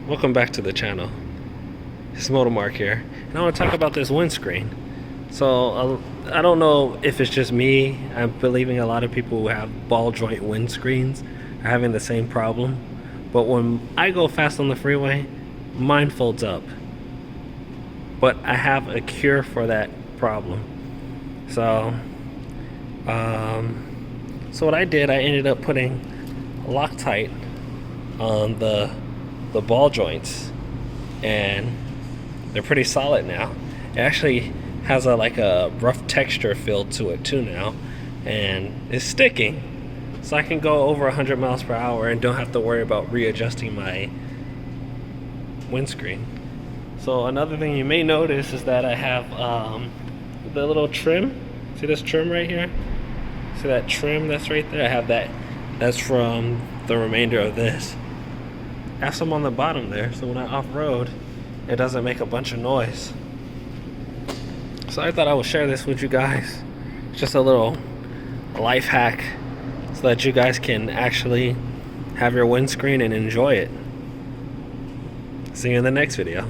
Welcome back to the channel. It's Motomark here, and I want to talk about this windscreen. So I don't know if it's just me. I'm believing a lot of people who have ball joint windscreens are having the same problem. But when I go fast on the freeway, mine folds up. But I have a cure for that problem. So what I did, I ended up putting Loctite on the ball joints, and they're pretty solid now. It actually has like a rough texture feel to it too now, and it's sticking, so I can go over 100 miles per hour and don't have to worry about readjusting my windscreen. So another thing you may notice is that I have the little trim. See this trim right here? See that trim that's right there? I have that. That's from the remainder of this. I have some on the bottom there, so when I off-road, it doesn't make a bunch of noise. So I thought I would share this with you guys. It's just a little life hack so that you guys can actually have your windscreen and enjoy it. See you in the next video.